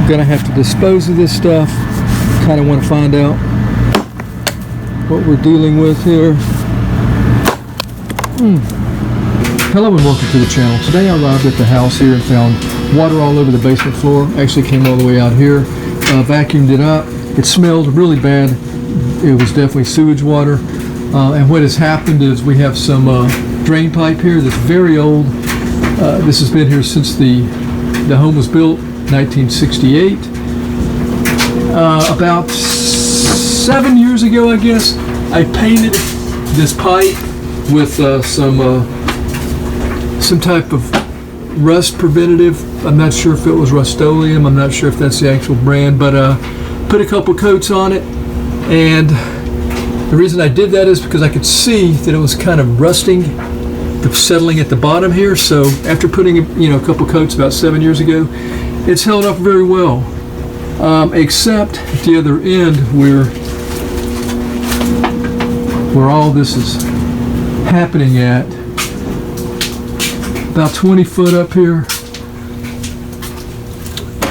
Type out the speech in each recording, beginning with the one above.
gonna have to dispose of this stuff. Kind of want to find out what we're dealing with here. Hello and welcome to the channel. Today I arrived at the house here and found water all over the basement floor. Actually came all the way out here, vacuumed it up. It smelled really bad. It was definitely sewage water. And what has happened is we have some drain pipe here that's very old. This has been here since the home was built, 1968. About 7 years ago, I guess, I painted this pipe with some type of rust preventative. I'm not sure if it was Rust-Oleum. I'm not sure if that's the actual brand, but put a couple coats on it. And the reason I did that is because I could see that it was kind of rusting, settling at the bottom here. So after putting a couple coats about 7 years ago, it's held up very well. Except at the other end where all this is happening at, about 20 foot up here,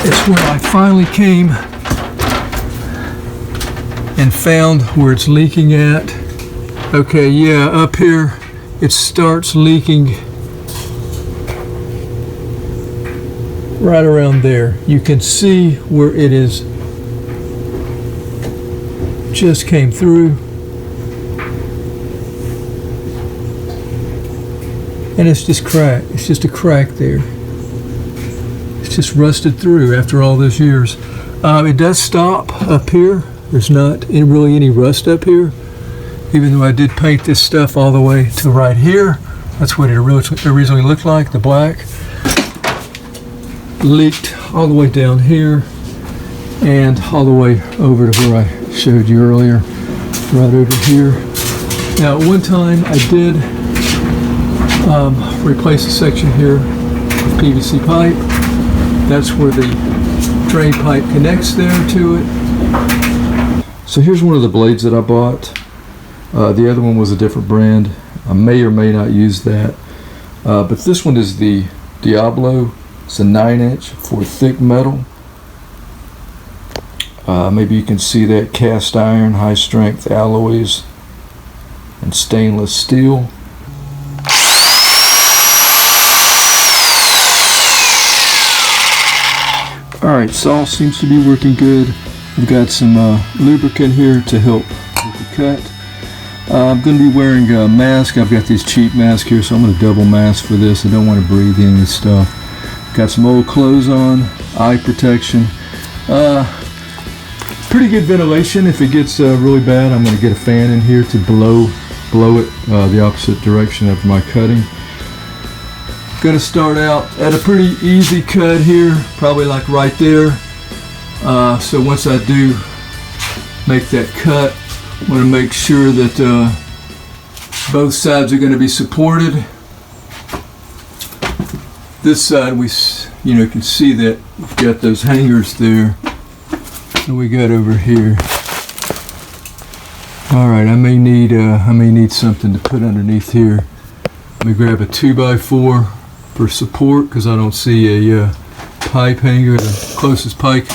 it's where I finally came and found where it's leaking at. Okay, yeah, up here it starts leaking right around there. You can see where it is, just came through, and it's just cracked. It's just a crack there. It's just rusted through after all those years. It does stop up here. There's not really any rust up here, even though I did paint this stuff all the way to right here. That's what it originally looked like, the black. Leaked all the way down here and all the way over to where I showed you earlier, right over here. Now at one time I did replace a section here with PVC pipe. That's where the drain pipe connects there to it. So here's one of the blades that I bought. The other one was a different brand. I may or may not use that, but this one is the DIABLO. It's a 9-inch for thick metal. Maybe you can see that, cast iron, high strength alloys, and stainless steel. Alright, saw seems to be working good. We've got some lubricant here to help with the cut. I'm going to be wearing a mask. I've got these cheap masks here, so I'm going to double mask for this. I don't want to breathe in this stuff. Got some old clothes on, eye protection. Pretty good ventilation. If it gets really bad, I'm going to get a fan in here to blow it the opposite direction of my cutting. Going to start out at a pretty easy cut here, probably like right there. So once I do make that cut, I want to make sure that both sides are going to be supported. This side, we can see that we've got those hangers there. So we got over here. All right, I may need something to put underneath here. Let me grab a 2x4 for support because I don't see a pipe hanger. The closest pipe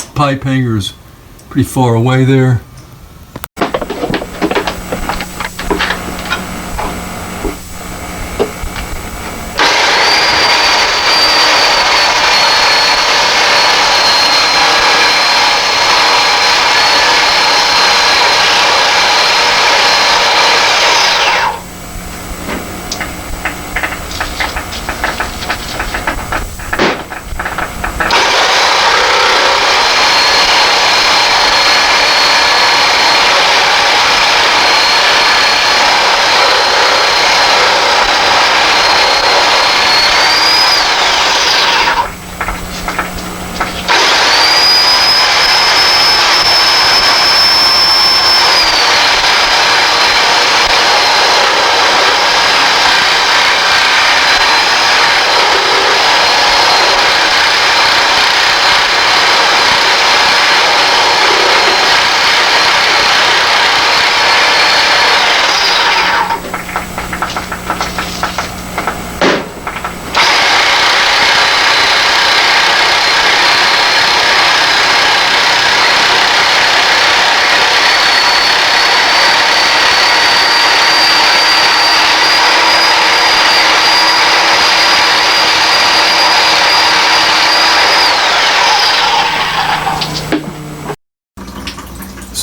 hanger is pretty far away there.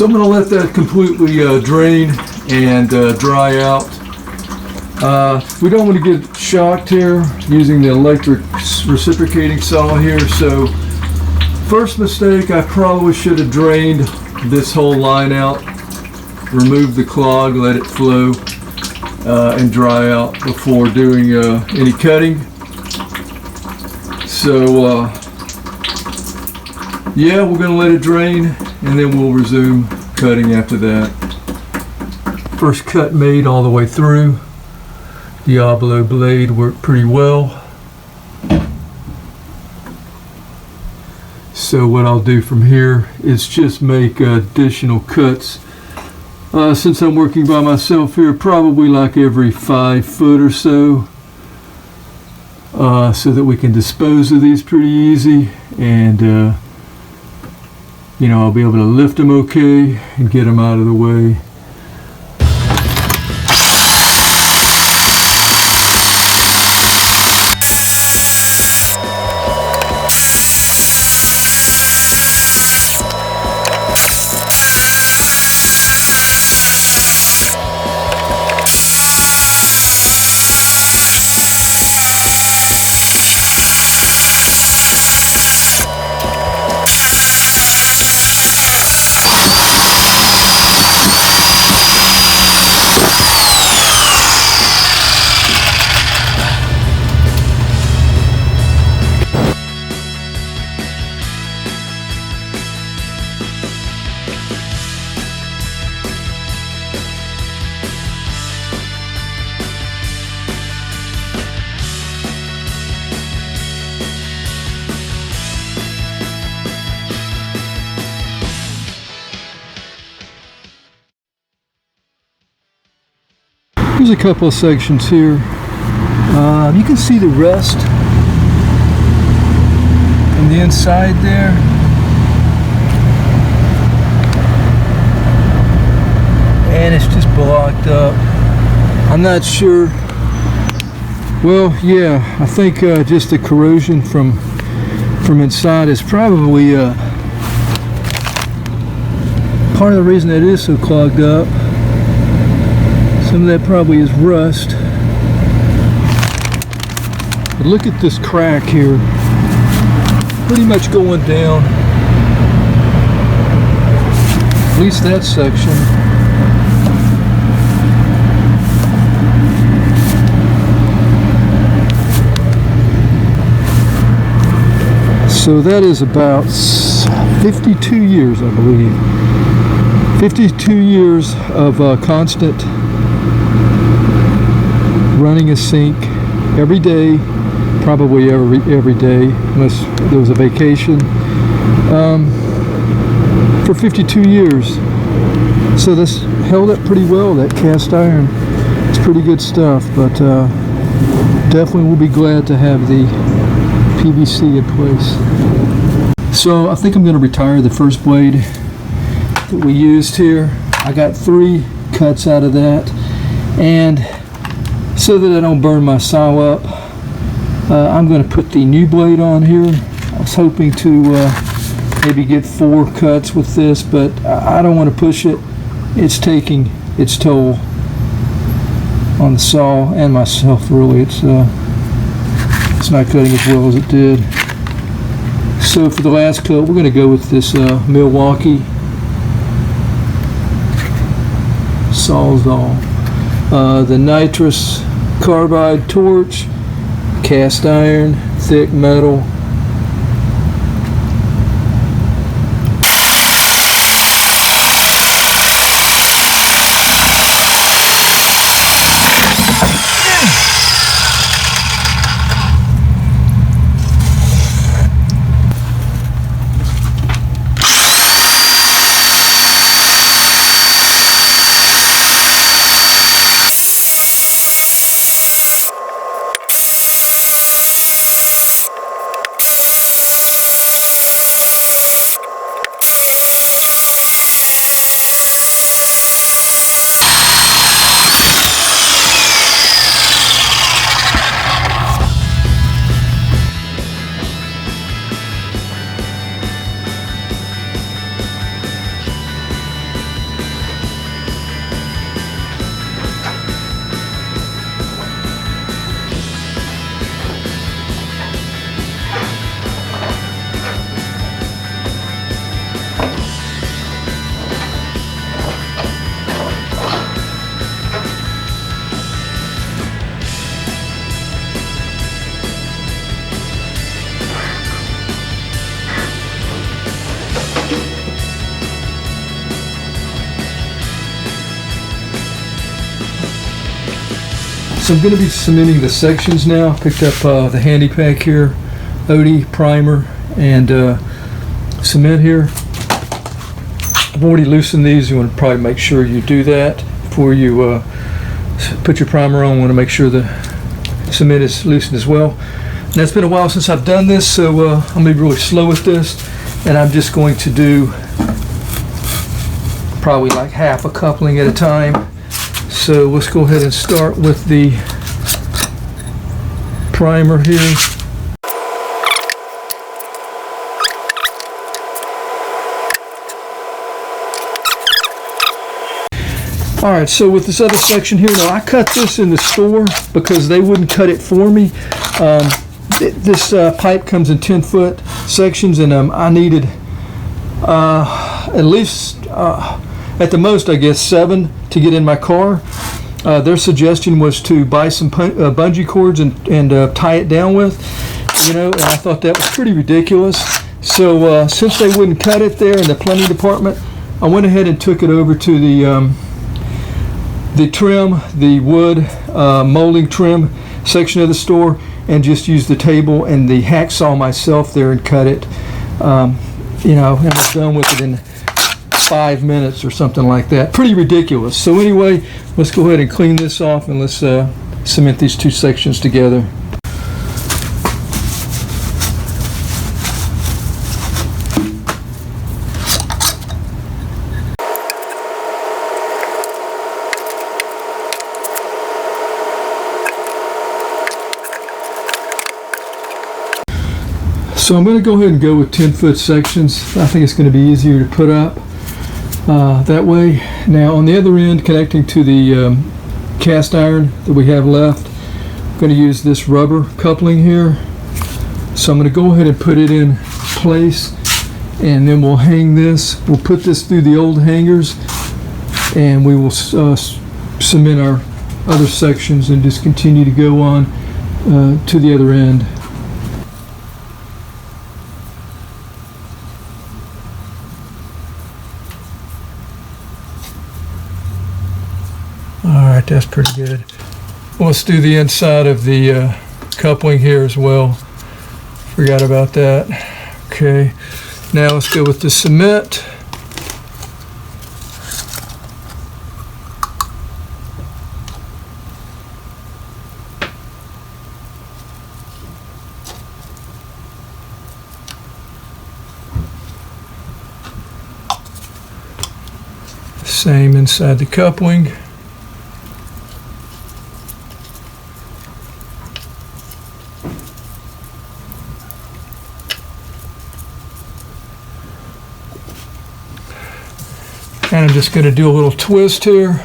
So I'm going to let that completely drain and dry out. We don't want to get shocked here using the electric reciprocating saw here. So first mistake, I probably should have drained this whole line out, removed the clog, let it flow and dry out before doing any cutting. So yeah, we're going to let it drain and then we'll resume cutting after that. First cut made all the way through. Diablo blade worked pretty well. So what I'll do from here is just make additional cuts. Since I'm working by myself here, probably like every 5 foot or so, so that we can dispose of these pretty easy, and you know, I'll be able to lift them okay and get them out of the way. There's a couple of sections here. You can see the rust on the inside there. And it's just blocked up. I'm not sure. Well, yeah, I think just the corrosion from inside is probably part of the reason it is so clogged up. Some of that probably is rust. But look at this crack here. Pretty much going down. At least that section. So that is about 52 years, I believe. 52 years of constant running a sink every day, probably every day, unless there was a vacation, for 52 years. So this held up pretty well, that cast iron. It's pretty good stuff, but definitely will be glad to have the PVC in place. So I think I'm going to retire the first blade that we used here. I got 3 cuts out of that, and so that I don't burn my saw up, I'm going to put the new blade on here. I was hoping to maybe get 4 cuts with this, but I don't want to push it. It's taking its toll on the saw and myself, really. It's not cutting as well as it did. So for the last cut, we're going to go with this Milwaukee Sawzall. The nitrous carbide torch, cast iron, thick metal. So I'm going to be cementing the sections now. Picked up the handy pack here, OD primer, and cement here. I've already loosened these. You want to probably make sure you do that before you put your primer on. You want to make sure the cement is loosened as well. Now it's been a while since I've done this, so I'm going to be really slow with this, and I'm just going to do probably like half a coupling at a time. So let's go ahead and start with the primer here. Alright, so with this other section here, now I cut this in the store because they wouldn't cut it for me. This pipe comes in 10-foot sections, and I needed at least, at the most, I guess, 7 to get in my car. Their suggestion was to buy some bungee cords and tie it down with, and I thought that was pretty ridiculous. So since they wouldn't cut it there in the plumbing department, I went ahead and took it over to the trim, the wood molding trim section of the store, and just used the table and the hacksaw myself there and cut it. And I was done with it in 5 minutes or something like that. Pretty ridiculous. So anyway, let's go ahead and clean this off, and let's cement these two sections together. So I'm going to go ahead and go with 10-foot sections. I think it's going to be easier to put up that way. Now on the other end, connecting to the cast iron that we have left, I'm going to use this rubber coupling here. So I'm going to go ahead and put it in place, and then we'll hang this. We'll put this through the old hangers, and we will cement our other sections and just continue to go on to the other end. Alright, that's pretty good. Well, let's do the inside of the coupling here as well. Forgot about that. Okay, now let's go with the cement. Same inside the coupling. And I'm just going to do a little twist here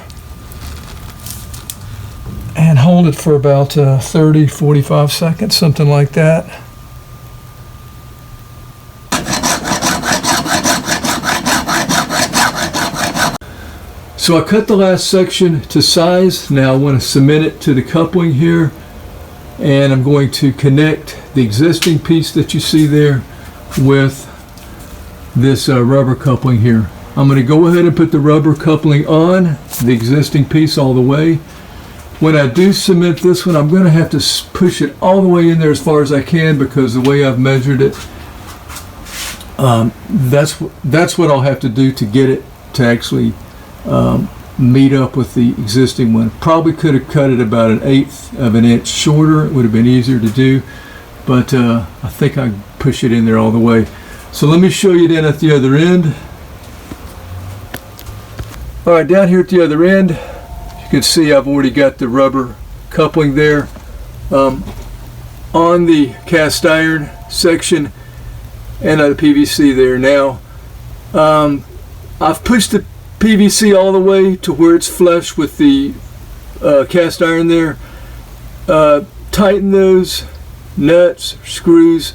and hold it for about 30-45 seconds, something like that. So I cut the last section to size. Now I want to cement it to the coupling here, and I'm going to connect the existing piece that you see there with this rubber coupling here. I'm going to go ahead and put the rubber coupling on the existing piece all the way. When I do cement this one, I'm going to have to push it all the way in there as far as I can, because the way I've measured it, that's what I'll have to do to get it to actually meet up with the existing one. Probably could have cut it about 1/8 of an inch shorter. It would have been easier to do, but I think I can push it in there all the way. So let me show you then at the other end. All right, down here at the other end, you can see I've already got the rubber coupling there on the cast iron section, and the PVC there. Now, I've pushed the PVC all the way to where it's flush with the cast iron there. Tighten those nuts, screws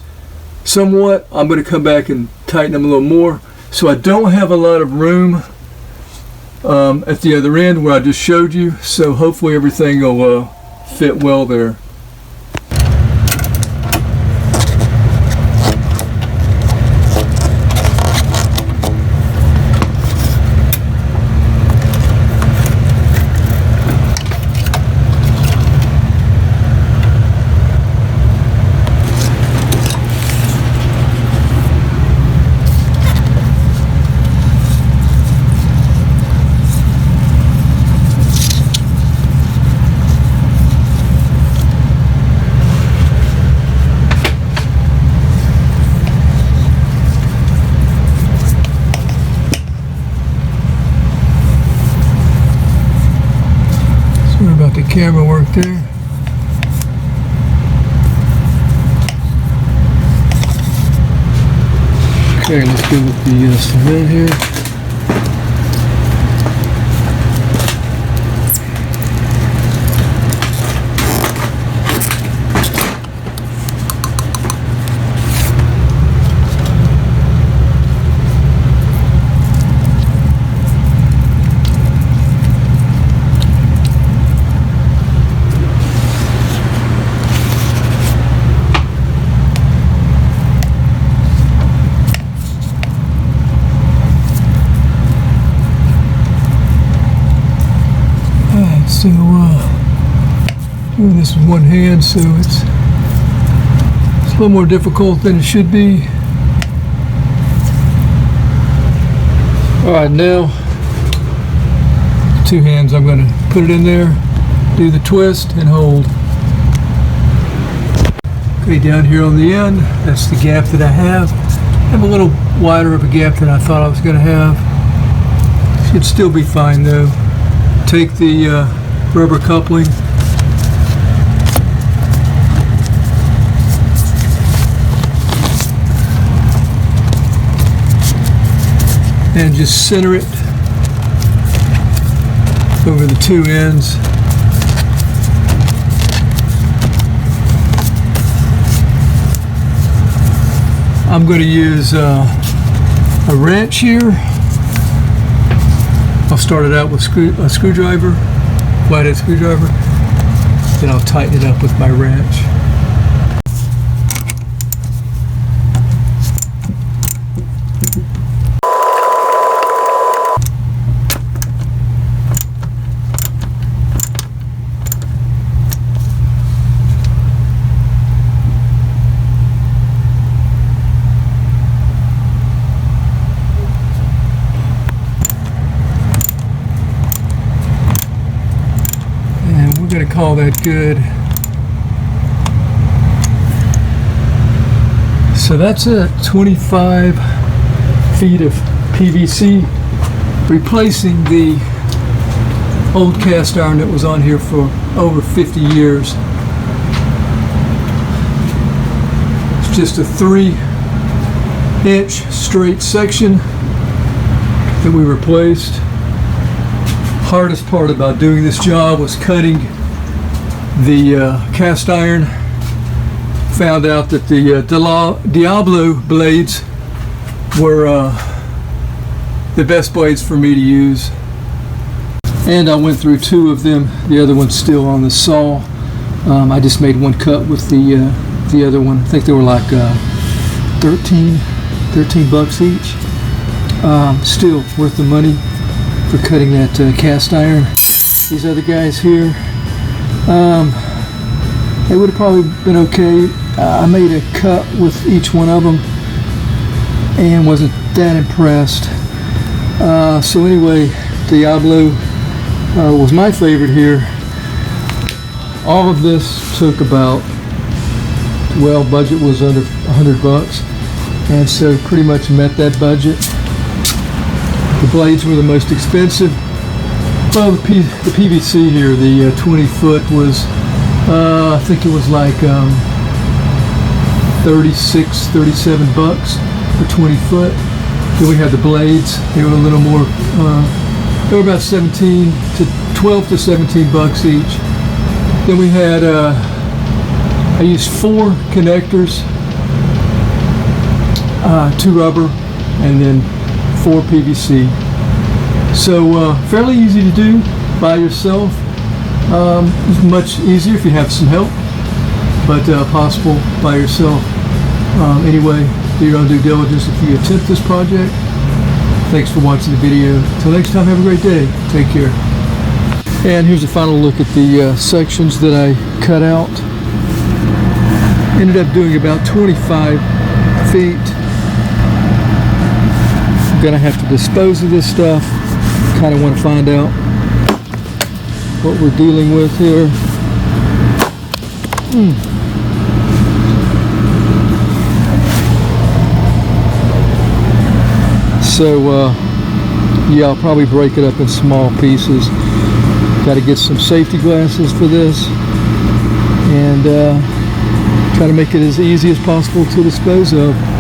somewhat. I'm going to come back and tighten them a little more. So I don't have a lot of room at the other end where I just showed you, so hopefully everything will fit well there. the camera work there. Okay, let's go with the cement here. So, doing this with one hand, so it's a little more difficult than it should be. All right, now, 2 hands, I'm going to put it in there, do the twist, and hold. Okay, down here on the end, that's the gap that I have. I have a little wider of a gap than I thought I was going to have. Should still be fine, though. Take the rubber coupling, and just center it over the 2 ends. I'm going to use a wrench here. I'll start it out with a screwdriver, flathead screwdriver, then I'll tighten it up with my wrench. We're going to call that good. So that's it, 25 feet of PVC, replacing the old cast iron that was on here for over 50 years. It's just a 3-inch straight section that we replaced. Hardest part about doing this job was cutting the cast iron. Found out that the DIABLO blades were the best blades for me to use, and I went through 2 of them. The other one's still on the saw. I just made 1 cut with the other one. I think they were like 13 bucks each. Still worth the money for cutting that cast iron. These other guys here, they would have probably been okay. I made a cut with each one of them and wasn't that impressed. So anyway, DIABLO was my favorite here. All of this took about, well, budget was under 100 bucks, and so pretty much met that budget. The blades were the most expensive. Well, the PVC here, the 20 foot was, I think it was like 37 bucks for 20 foot. Then we had the blades. They were a little more, they were about 12 to 17 bucks each. Then we had, I used 4 connectors, 2 rubber, and then 4 PVC. So fairly easy to do by yourself. It's much easier if you have some help, but possible by yourself. Anyway, do your own due diligence if you attempt this project. Thanks for watching the video. Till next time, have a great day. Take care. And here's a final look at the sections that I cut out. Ended up doing about 25 feet. I'm gonna have to dispose of this stuff. Kind of want to find out what we're dealing with here. So yeah, I'll probably break it up in small pieces. Got to get some safety glasses for this, and try to make it as easy as possible to dispose of.